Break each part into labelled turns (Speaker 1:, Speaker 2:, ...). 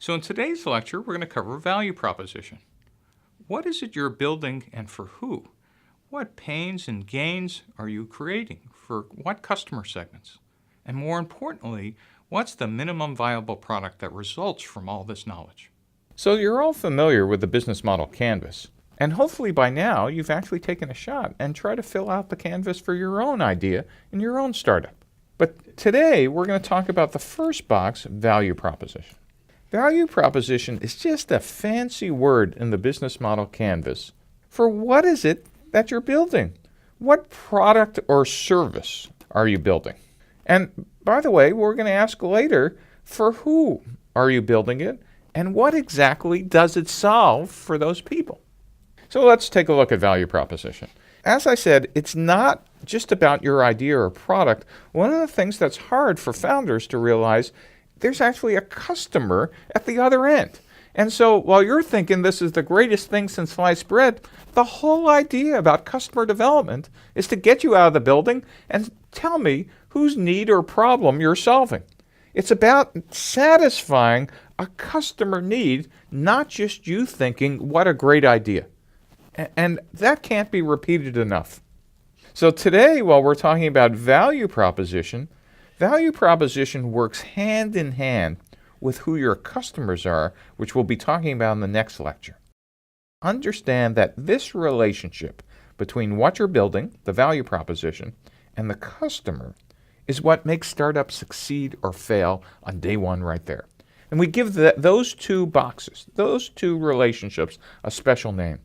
Speaker 1: So in today's lecture, we're going to cover value proposition. What is it you're building and for who? What pains and gains are you creating for what customer segments? And more importantly, what's the minimum viable product that results from all this knowledge? So you're all familiar with the business model canvas. And hopefully by now you've actually taken a shot and try to fill out the canvas for your own idea in your own startup. But today we're going to talk about the first box, value proposition. Value proposition is just a fancy word in the business model canvas for what is it that you're building. What product or service are you building? And by the way, we're going to ask later, for who are you building it? And what exactly does it solve for those people? So let's take a look at value proposition. As I said, it's not just about your idea or product. One of the things that's hard for founders to realize, there's actually a customer at the other end. And so while you're thinking this is the greatest thing since sliced bread, the whole idea about customer development is to get you out of the building and tell me whose need or problem you're solving. It's about satisfying a customer need, not just you thinking, what a great idea. And that can't be repeated enough. So today, while we're talking about value proposition works hand in hand with who your customers are, which we'll be talking about in the next lecture. Understand that this relationship between what you're building, the value proposition, and the customer is what makes startups succeed or fail on day one right there. And we give those two boxes, those two relationships, a special name.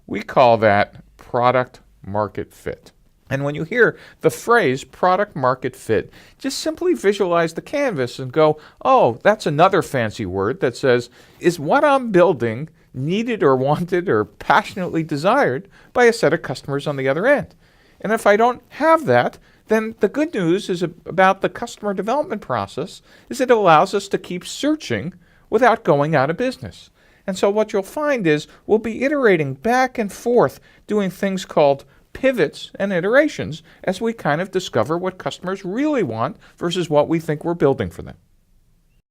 Speaker 1: We call that product market fit. And when you hear the phrase product market fit, just simply visualize the canvas and go, oh, that's another fancy word that says, is what I'm building needed or wanted or passionately desired by a set of customers on the other end? And if I don't have that, then the good news is about the customer development process is it allows us to keep searching without going out of business. And so what you'll find is we'll be iterating back and forth, doing things called pivots and iterations as we kind of discover what customers really want versus what we think we're building for them.